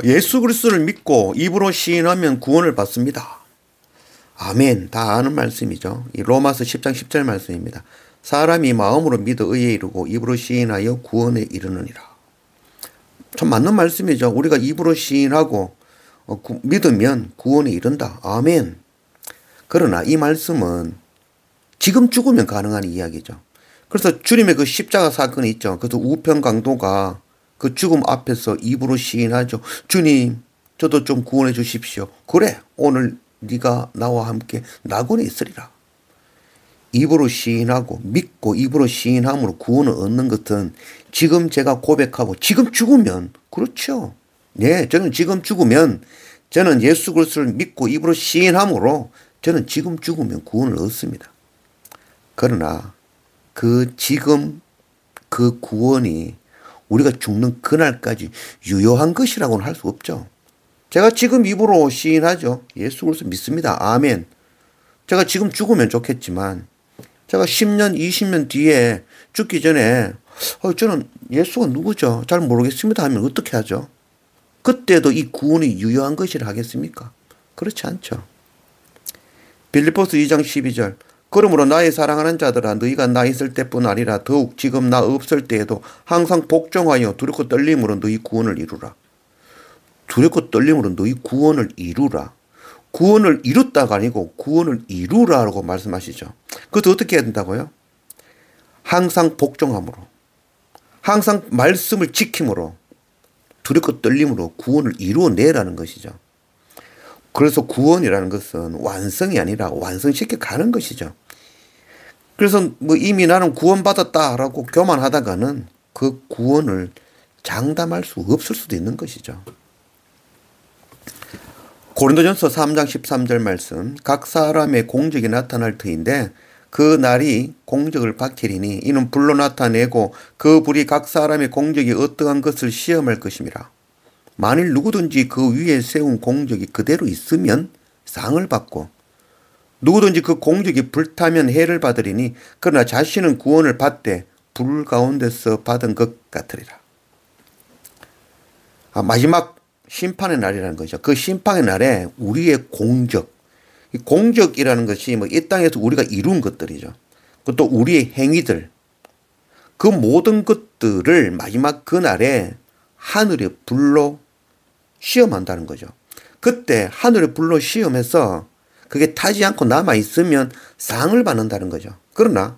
예수 그리스도를 믿고 입으로 시인하면 구원을 받습니다. 아멘. 다 아는 말씀이죠. 이 로마서 10장 10절 말씀입니다. 사람이 마음으로 믿어 의에 이르고 입으로 시인하여 구원에 이르느니라. 참 맞는 말씀이죠. 우리가 입으로 시인하고 믿으면 구원에 이른다. 아멘. 그러나 이 말씀은 지금 죽으면 가능한 이야기죠. 그래서 주님의 그 십자가 사건이 있죠. 그래서 우편 강도가 그 죽음 앞에서 입으로 시인하죠. 주님, 저도 좀 구원해 주십시오. 그래, 오늘 네가 나와 함께 낙원에 있으리라. 입으로 시인하고 믿고 입으로 시인함으로 구원을 얻는 것은 지금 제가 고백하고 지금 죽으면, 그렇죠. 네, 저는 지금 죽으면, 저는 예수 그리스도를 믿고 입으로 시인함으로 저는 지금 죽으면 구원을 얻습니다. 그러나 지금 그 구원이 우리가 죽는 그날까지 유효한 것이라고는 할 수 없죠. 제가 지금 입으로 시인하죠. 예수 그리스도 믿습니다. 아멘. 제가 지금 죽으면 좋겠지만 제가 10년, 20년 뒤에 죽기 전에 저는 예수가 누구죠? 잘 모르겠습니다 하면 어떻게 하죠? 그때도 이 구원이 유효한 것이라 하겠습니까? 그렇지 않죠. 빌립보서 2장 12절 그러므로 나의 사랑하는 자들아 너희가 나 있을 때뿐 아니라 더욱 지금 나 없을 때에도 항상 복종하여 두렵고 떨림으로 너희 구원을 이루라. 두렵고 떨림으로 너희 구원을 이루라. 구원을 이뤘다가 아니고 구원을 이루라라고 말씀하시죠. 그것도 어떻게 해야 된다고요? 항상 복종함으로, 항상 말씀을 지킴으로, 두렵고 떨림으로 구원을 이루어내라는 것이죠. 그래서 구원이라는 것은 완성이 아니라 완성시켜 가는 것이죠. 그래서 이미 나는 구원받았다라고 교만하다가는 그 구원을 장담할 수 없을 수도 있는 것이죠. 고린도전서 3장 13절 말씀 각 사람의 공적이 나타날 터인데 그 날이 공적을 밝히리니 이는 불로 나타내고 그 불이 각 사람의 공적이 어떠한 것을 시험할 것임이라. 만일 누구든지 그 위에 세운 공적이 그대로 있으면 상을 받고 누구든지 그 공적이 불타면 해를 받으리니 그러나 자신은 구원을 받되 불 가운데서 받은 것 같으리라. 마지막 심판의 날이라는 거죠. 그 심판의 날에 우리의 공적, 이 공적이라는 것이 이 땅에서 우리가 이룬 것들이죠. 그것도 우리의 행위들, 그 모든 것들을 마지막 그 날에 하늘의 불로 시험한다는 거죠. 그때 하늘의 불로 시험해서 그게 타지 않고 남아있으면 상을 받는다는 거죠. 그러나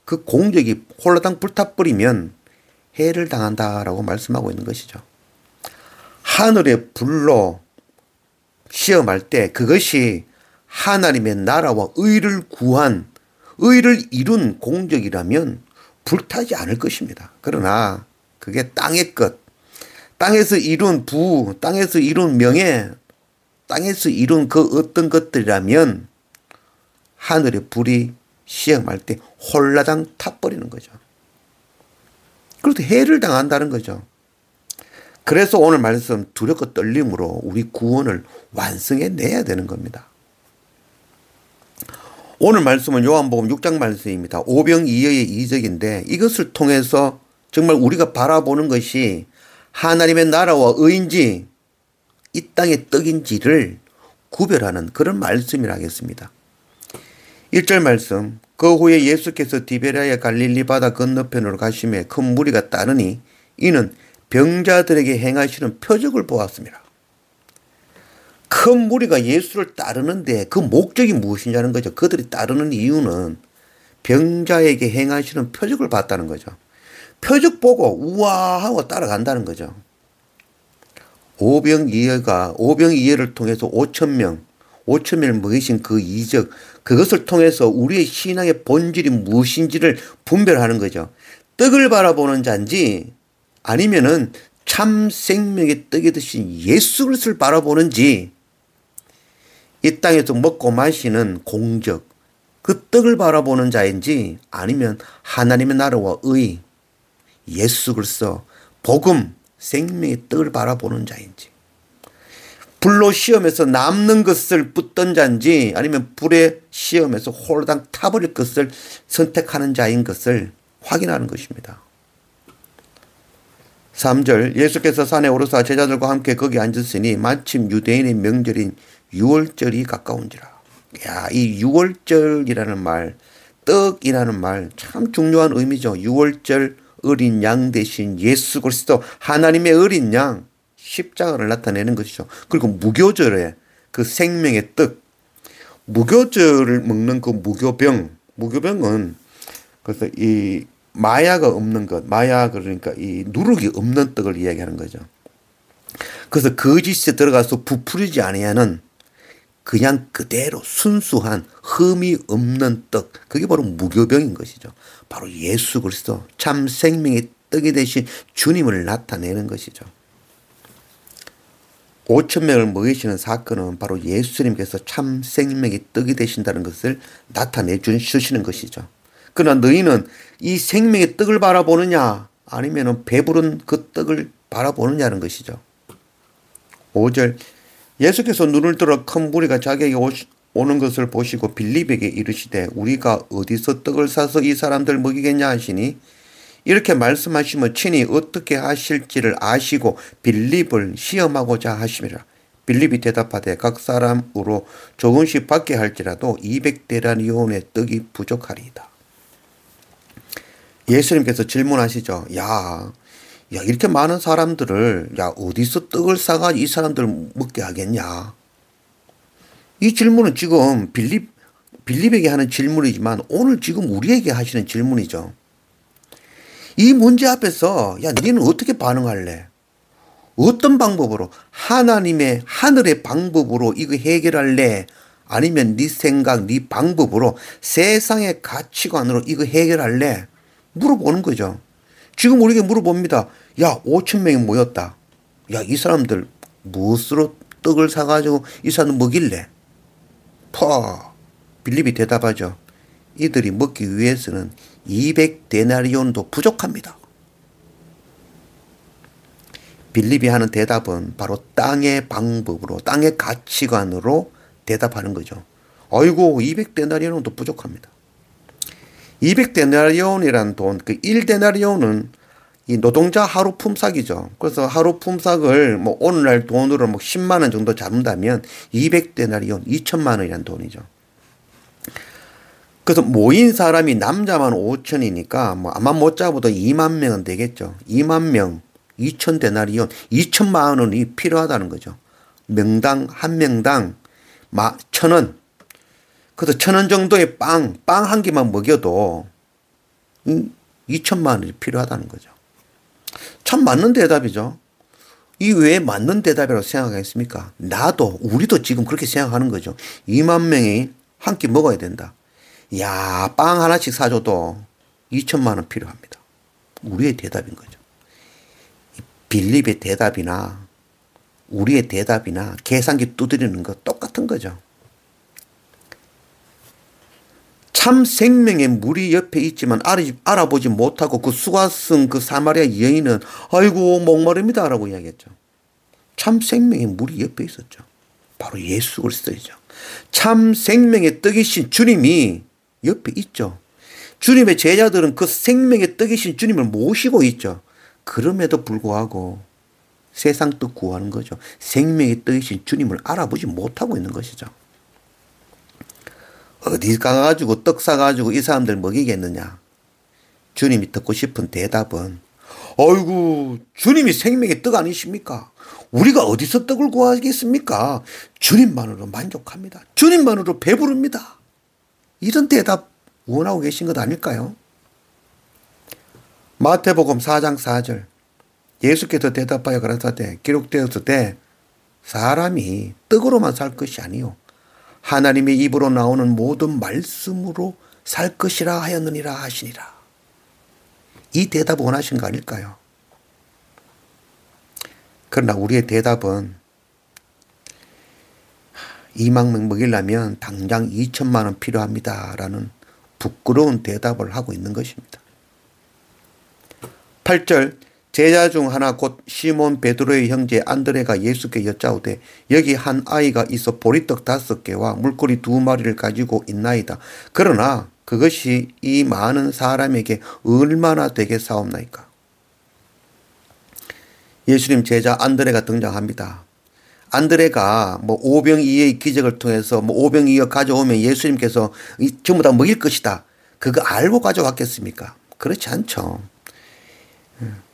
그 공적이 홀라당 불타버리면 해를 당한다라고 말씀하고 있는 것이죠. 하늘의 불로 시험할 때 그것이 하나님의 나라와 의를 구한, 의를 이룬 공적이라면 불타지 않을 것입니다. 그러나 그게 땅의 것, 땅에서 이룬 부, 땅에서 이룬 명예, 땅에서 이룬 그 어떤 것들이라면 하늘의 불이 시험할 때 홀라당 타버리는 거죠. 그래도 해를 당한다는 거죠. 그래서 오늘 말씀 두렵고 떨림으로 우리 구원을 완성해 내야 되는 겁니다. 오늘 말씀은 요한복음 6장 말씀입니다. 오병이어의 이적인데 이것을 통해서 정말 우리가 바라보는 것이 하나님의 나라와 의인지 이 땅의 떡인지를 구별하는 그런 말씀이라 하겠습니다. 1절 말씀 그 후에 예수께서 디베랴의 갈릴리 바다 건너편으로 가시매 큰 무리가 따르니 이는 병자들에게 행하시는 표적을 보았습니다. 큰 무리가 예수를 따르는데 그 목적이 무엇이냐는 거죠. 그들이 따르는 이유는 병자에게 행하시는 표적을 봤다는 거죠. 표적 보고 우와 하고 따라간다는 거죠. 오병이어를 통해서 5,000명을 먹이신 그 이적, 그것을 통해서 우리의 신앙의 본질이 무엇인지를 분별하는 거죠. 떡을 바라보는 자인지 아니면은 참 생명의 떡이 드신 예수 그리스도를 바라보는지, 이 땅에서 먹고 마시는 공적, 그 떡을 바라보는 자인지 아니면 하나님의 나라와 의, 예수 그리스도, 복음, 생명의 떡을 바라보는 자인지, 불로 시험에서 남는 것을 붙던 자인지 아니면 불의 시험에서 홀당 타버릴 것을 선택하는 자인 것을 확인하는 것입니다. 3절 예수께서 산에 오르사 제자들과 함께 거기 앉으시니 마침 유대인의 명절인 유월절이 가까운지라. 야, 이 유월절이라는 말, 떡이라는 말 참 중요한 의미죠. 유월절 어린 양 대신 예수 그리스도 하나님의 어린 양 십자가를 나타내는 것이죠. 그리고 무교절에 그 생명의 떡, 무교절을 먹는 그 무교병은 그래서 이 마야가 없는 것, 마야 그러니까 이 누룩이 없는 떡을 이야기하는 거죠. 그래서 거짓에 들어가서 부풀리지 아니하는 그냥 그대로 순수한 흠이 없는 떡, 그게 바로 무교병인 것이죠. 바로 예수 그리스도 참 생명의 떡이 되신 주님을 나타내는 것이죠. 5천 명을 먹이시는 사건은 바로 예수님께서 참 생명의 떡이 되신다는 것을 나타내 주시는 것이죠. 그러나 너희는 이 생명의 떡을 바라보느냐 아니면 배부른 그 떡을 바라보느냐는 것이죠. 5절 예수께서 눈을 들어 큰 무리가 자기에게 오는 것을 보시고 빌립에게 이르시되 우리가 어디서 떡을 사서 이 사람들 먹이겠냐 하시니 이렇게 말씀하시면 친히 어떻게 하실지를 아시고 빌립을 시험하고자 하심이라. 빌립이 대답하되 각 사람으로 조금씩 받게 할지라도 200데나리온의 떡이 부족하리이다. 예수님께서 질문하시죠. 야 이렇게 많은 사람들을 어디서 떡을 사가 이 사람들 먹게 하겠냐. 이 질문은 지금 빌립에게 하는 질문이지만 오늘 지금 우리에게 하시는 질문이죠. 이 문제 앞에서 너는 어떻게 반응할래? 어떤 방법으로? 하나님의 하늘의 방법으로 이거 해결할래? 아니면 네 생각, 네 방법으로 세상의 가치관으로 이거 해결할래? 물어보는 거죠. 지금 우리에게 물어봅니다. 5천 명이 모였다. 이 사람들 무엇으로 떡을 사가지고 이 사람들 먹일래? 빌립이 대답하죠. 이들이 먹기 위해서는 200데나리온도 부족합니다. 빌립이 하는 대답은 바로 땅의 방법으로, 땅의 가치관으로 대답하는 거죠. 아이고 200데나리온도 부족합니다. 200데나리온이라는 돈, 그 1데나리온은 이 노동자 하루 품삯이죠. 그래서 하루 품삯을 오늘날 돈으로 10만 원 정도 잡는다면 200데나리온, 2천만 원이라는 돈이죠. 그래서 모인 사람이 남자만 5천이니까 아마 못 잡아도 2만 명은 되겠죠. 2만 명, 2,000데나리온, 2천만 원이 필요하다는 거죠. 명당, 한 명당 1,000원. 그래서 1,000원 정도의 빵 한 개만 먹여도 2천만 원이 필요하다는 거죠. 참 맞는 대답이죠. 이 왜 맞는 대답이라고 생각하겠습니까? 우리도 지금 그렇게 생각하는 거죠. 2만 명이 한 끼 먹어야 된다. 빵 하나씩 사줘도 2천만 원 필요합니다. 우리의 대답인 거죠. 빌립의 대답이나 우리의 대답이나 계산기 두드리는 거 똑같은 거죠. 참 생명의 물이 옆에 있지만 알아보지 못하고 그 수가성 그 사마리아 여인은 아이고 목마릅니다 라고 이야기했죠. 참 생명의 물이 옆에 있었죠. 바로 예수 그리스도이죠. 참 생명의 떡이신 주님이 옆에 있죠. 주님의 제자들은 그 생명의 떡이신 주님을 모시고 있죠. 그럼에도 불구하고 세상 떡 구하는 거죠. 생명의 떡이신 주님을 알아보지 못하고 있는 것이죠. 어디 가가지고 떡 사가지고 이 사람들 먹이겠느냐. 주님이 듣고 싶은 대답은 아이고 주님이 생명의 떡 아니십니까? 우리가 어디서 떡을 구하겠습니까? 주님만으로 만족합니다. 주님만으로 배부릅니다. 이런 대답 원하고 계신 것 아닐까요? 마태복음 4장 4절 예수께서 대답하여 가라사대 기록되었으되 사람이 떡으로만 살 것이 아니요 하나님의 입으로 나오는 모든 말씀으로 살 것이라 하였느니라 하시니라. 이 대답 원하신 거 아닐까요? 그러나 우리의 대답은 2만 명 먹이려면 당장 2천만 원 필요합니다 라는 부끄러운 대답을 하고 있는 것입니다. 8절 제자 중 하나 곧 시몬 베드로의 형제 안드레가 예수께 여짜오되 여기 한 아이가 있어 보리떡 5개와 물고기 2마리를 가지고 있나이다. 그러나 그것이 이 많은 사람에게 얼마나 되겠사옵나이까. 예수님 제자 안드레가 등장합니다. 안드레가 뭐 오병이어의 기적을 통해서 뭐 오병이어 가져오면 예수님께서 전부 다 먹일 것이다. 그거 알고 가져왔겠습니까? 그렇지 않죠.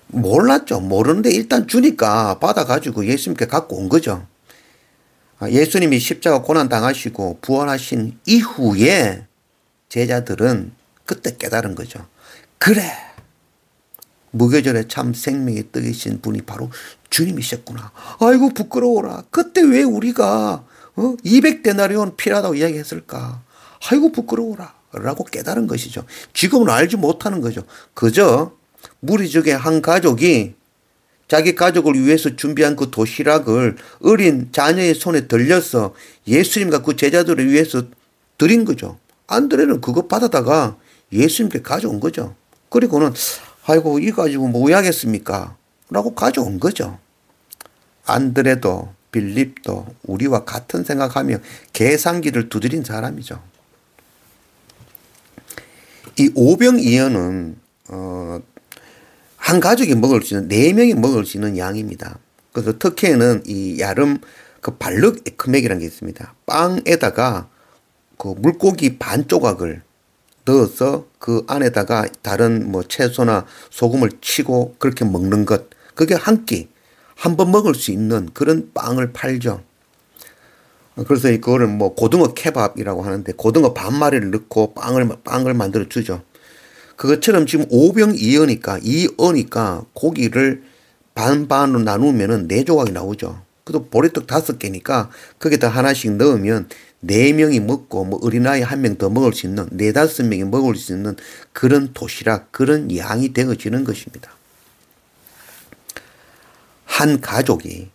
몰랐죠. 모르는데 일단 주니까 받아가지고 예수님께 갖고 온 거죠. 예수님이 십자가 고난 당하시고 부활하신 이후에 제자들은 그때 깨달은 거죠. 그래, 무교절에 참 생명의 떡이신 분이 바로 주님이셨구나. 아이고 부끄러워라. 그때 왜 우리가 200데나리온 필요하다고 이야기했을까. 아이고 부끄러워라 라고 깨달은 것이죠. 지금은 알지 못하는 거죠. 그저 무리 중에 한 가족이 자기 가족을 위해서 준비한 그 도시락을 어린 자녀의 손에 들려서 예수님과 그 제자들을 위해서 드린 거죠. 안드레는 그거 받아다가 예수님께 가져온 거죠. 그리고는 아이고 이 가지고 뭐 하겠습니까? 라고 가져온 거죠. 안드레도 빌립도 우리와 같은 생각하며 계산기를 두드린 사람이죠. 이 오병이어는 한 가족이 먹을 수 있는 4명이 먹을 수 있는 양입니다. 그래서 특혜는 이 야름 그 발륵 에크맥이라는 게 있습니다. 빵에다가 그 물고기 반 조각을 넣어서 그 안에다가 다른 뭐 채소나 소금을 치고 그렇게 먹는 것. 그게 한 끼, 한 번 먹을 수 있는 그런 빵을 팔죠. 그래서 그거를 뭐 고등어 케밥이라고 하는데 고등어 반 마리를 넣고 빵을 만들어 주죠. 그것처럼 지금 오병이어니까 고기를 반반으로 나누면은 4조각이 나오죠. 그래도 보리떡 5개니까 거기다 하나씩 넣으면 4명이 먹고 뭐 어린아이 1명 더 먹을 수 있는 4, 5명이 먹을 수 있는 그런 도시락, 그런 양이 되어지는 것입니다. 한 가족이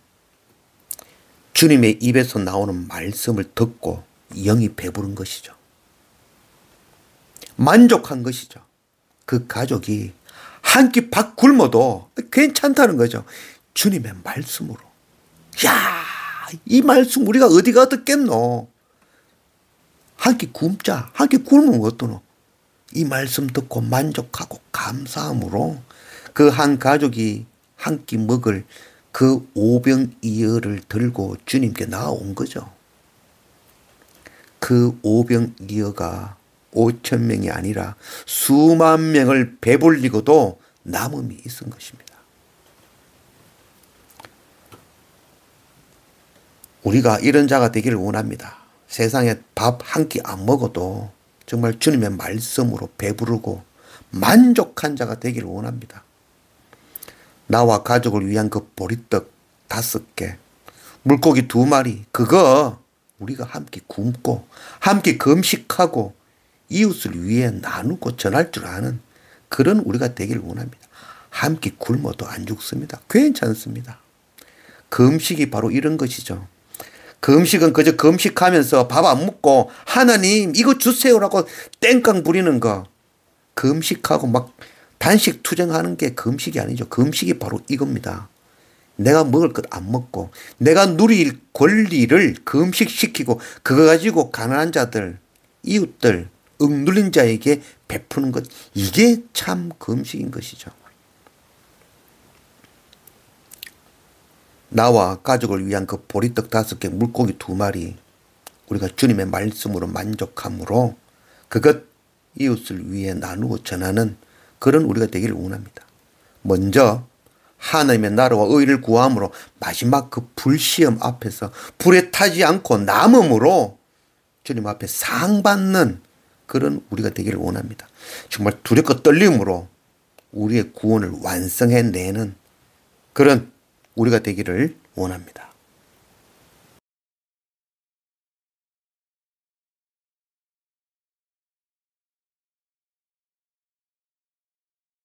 주님의 입에서 나오는 말씀을 듣고 영이 배부른 것이죠. 만족한 것이죠. 그 가족이 한 끼 밥 굶어도 괜찮다는 거죠. 주님의 말씀으로. 야, 이 말씀 우리가 어디가 듣겠노? 한 끼 굶자. 한 끼 굶으면 어떠노? 이 말씀 듣고 만족하고 감사함으로 그 한 가족이 한 끼 먹을 그 오병이어를 들고 주님께 나아온 거죠. 그 오병이어가 5,000명이 아니라 수만 명을 배불리고도 남음이 있은 것입니다. 우리가 이런 자가 되기를 원합니다. 세상에 밥 한 끼 안 먹어도 정말 주님의 말씀으로 배부르고 만족한 자가 되기를 원합니다. 나와 가족을 위한 그 보리떡 5개, 물고기 2마리, 그거 우리가 함께 굶고 함께 금식하고 이웃을 위해 나누고 전할 줄 아는 그런 우리가 되기를 원합니다. 함께 굶어도 안 죽습니다. 괜찮습니다. 금식이 바로 이런 것이죠. 금식은 그저 금식하면서 밥 안 먹고 하나님 이거 주세요라고 땡깡 부리는 거. 금식하고 막 단식 투정하는 게 금식이 아니죠. 금식이 바로 이겁니다. 내가 먹을 것 안 먹고 내가 누릴 권리를 금식시키고 그거 가지고 가난한 자들, 이웃들, 억눌린 자에게 베푸는 것. 이게 참 금식인 것이죠. 나와 가족을 위한 그 보리떡 5개, 물고기 2마리 우리가 주님의 말씀으로 만족함으로 그것 이웃을 위해 나누고 전하는 그런 우리가 되기를 원합니다. 먼저 하나님의 나라와 의를 구함으로 마지막 그 불시험 앞에서 불에 타지 않고 남음으로 주님 앞에 상 받는 그런 우리가 되기를 원합니다. 정말 두렵고 떨림으로 우리의 구원을 완성해내는 그런 우리가 되기를 원합니다.